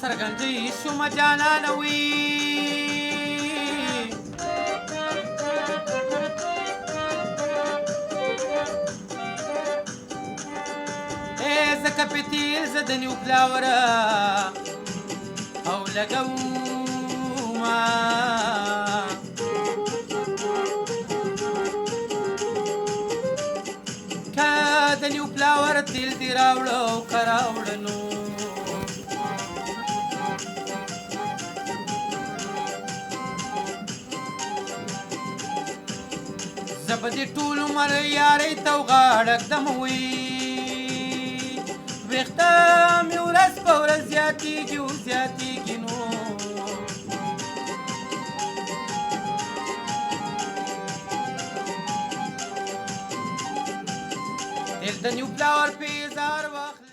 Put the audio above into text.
څرګندې شومه جانانه وي ځکه په تیر زه د نیو پلاوره او لګومه که د نیو پلاوره تیل دې راوړه او که راوړه نو زه به دې ټول عمر یارۍ ته وغاړه ږدم وي ویښته مې ورځ په ورځ زیاتېږي او زیاتېږي نو تیل د نیو پلاور په اظهار واخلي